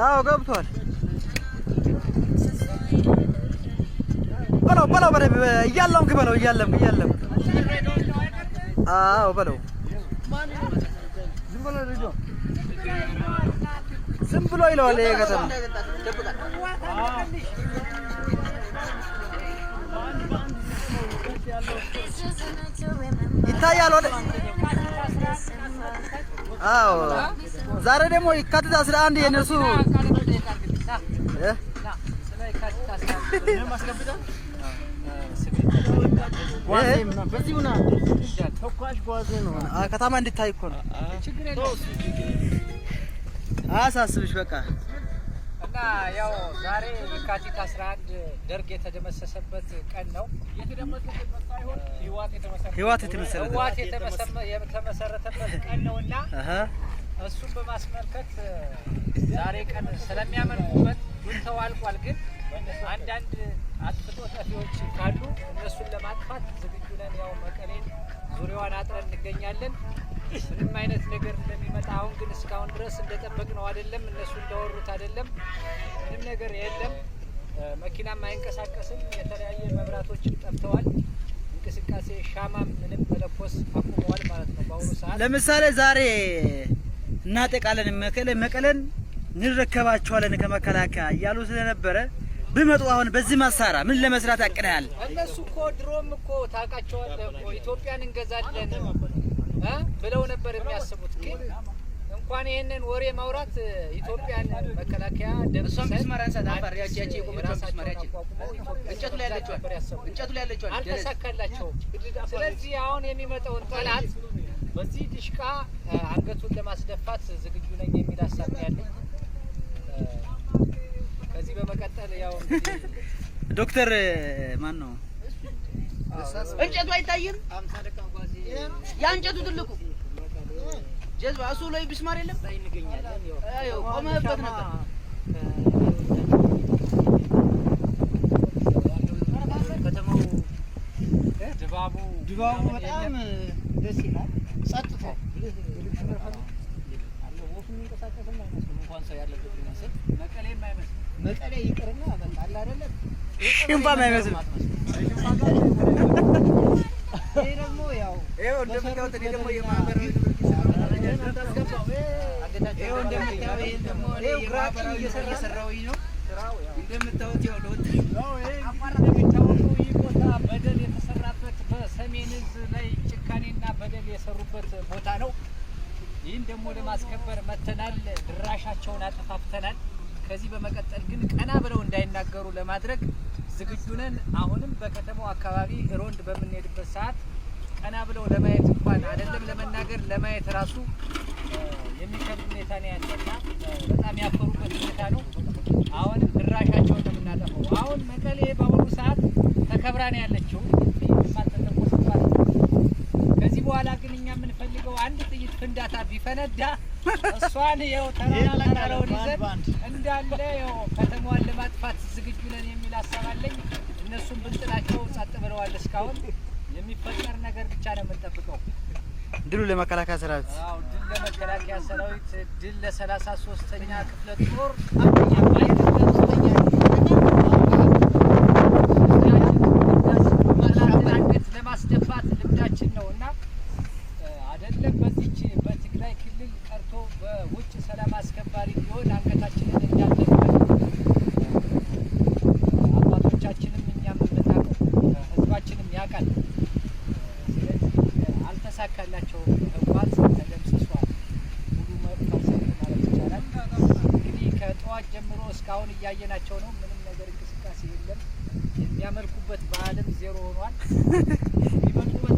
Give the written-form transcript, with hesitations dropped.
አዎ ገብቷል በለው እያለምክ በለው እያለምክ አዎ በለው ዝም ብሎ ይለዋል ይሄ ከተማ ይታያል ወደ አዎ ዛሬ ደግሞ የካቲት 11 የነሱ ከተማ እንድታይ እኮ ነው አሳስብሽ በቃ እና ያው ዛሬ የካቲት 11 ደርግ የተደመሰሰበት ቀን ነው። የተደመሰሰበት ሳይሆን ህይወት የተመሰረተበት ቀን ነውና እሱን በማስመልከት ዛሬ ቀን ስለሚያመልኩበት ዱንተው አልቋል። ግን አንዳንድ አጥፍቶ ጠፊዎች ካሉ እነሱን ለማጥፋት ዝግጁ ነን። ያው መቀሌን ዙሪያዋን አጥረን እንገኛለን። ምንም አይነት ነገር እንደሚመጣ አሁን ግን እስካሁን ድረስ እንደጠበቅነው አይደለም። እነሱ እንዳወሩት አይደለም። ምንም ነገር የለም። መኪናም አይንቀሳቀስም። የተለያየ መብራቶችን ጠፍተዋል። እንቅስቃሴ ሻማም ምንም መለኮስ አቁመዋል ማለት ነው። በአሁኑ ሰዓት ለምሳሌ ዛሬ እናጠቃለን መቀለን እንረከባቸዋለን ከመከላከያ እያሉ ስለነበረ ቢመጡ አሁን በዚህ መሳሪያ ምን ለመስራት አቅደሃል? እነሱ እኮ ድሮም እኮ ታውቃቸዋለህ እኮ ኢትዮጵያን እንገዛለን ብለው ነበር የሚያስቡት። ግን እንኳን ይሄንን ወሬ ማውራት ኢትዮጵያን መከላከያ ደምሰን እንጨቱ ላይ ያለችው አልተሳካላቸውም። ስለዚህ አሁን የሚመጣውን ጠላት በዚህ ድሽቃ አንገቱን ለማስደፋት ዝግጁ ነኝ የሚል ሀሳብ ነው ያለኝ። ከዚህ በመቀጠል ያው ዶክተር ማን ነው እንጨቱ አይታይም? ያ እንጨቱ ትልቁ ጀዝባ እሱ ላይ ቢስማር የለም አዮ ቆመበት ነበር። ከተማው ድባቡ በጣም ደስ ይላል። ጸጥታ መቀሌ ይቅርና በቃ አይደለ ሽምባም አይመስልም። ይሄ ደግሞ ያው ይሄው እንደምታውቁት እኔ ደግሞ የማህበራዊ እየሰራሁኝ ነው። እንደምታውቁት ያው ይህ ቦታ በደል የተሰራበት በሰሜን ዕዝ ላይ ጭካኔና በደል የሰሩበት ቦታ ነው። ይህን ደግሞ ለማስከበር መተናል። ድራሻቸውን አጠፋፍተናል። ከዚህ በመቀጠል ግን ቀና ብለው እንዳይናገሩ ለማድረግ ዝግጁ ነን። አሁንም በከተማው አካባቢ ሮንድ በምንሄድበት ሰዓት ቀና ብለው ለማየት እንኳን አይደለም ለመናገር ለማየት ራሱ የሚከብድ ሁኔታ ነው ያለና በጣም ያፈሩበት ሁኔታ ነው። አሁንም ድራሻቸውን ነው የምናጠፋው። አሁን መቀሌ በአሁኑ ሰዓት ተከብራ ነው ያለችው። ከዚህ በኋላ ግን እኛ የምንፈልገው አንድ ጥይት ፍንዳታ ቢፈነዳ እሷን ይኸው ተራራውን ይዘን እንዳለ ይኸው ከተማዋን ለማጥፋት ዝግጁ ነን የሚል ሀሳብ አለኝ። እነሱም ብንጥላቸው ጸጥ ብለዋል። እስካሁን የሚፈጠር ነገር ብቻ ነው የምንጠብቀው። ድሉ ለመከላከያ ሰራዊት፣ አዎ ድል ለመከላከያ ሰራዊት፣ ድል ለ33ኛ ክፍለ ጦር አንደኛ ባይት ለማስደፋት ልምዳችን ነውና አይደለም በዚች በትግራይ ክልል ቀርቶ በውጭ ሰላም አስከባሪ ቢሆን አንገታችንን እንዳለን አባቶቻችንም እኛም የምናውቀው ህዝባችንም ያውቃል። ስለዚህ አልተሳካላቸውም። ህወሓት ተደምስሷል። ሙሉ መርፋሰል ማለት ይቻላል። እንግዲህ ከጠዋት ጀምሮ እስካሁን እያየናቸው ነው። ምንም ነገር እንቅስቃሴ የለም። የሚያመልኩበት ባህልም ዜሮ ሆኗል። የሚመጡበት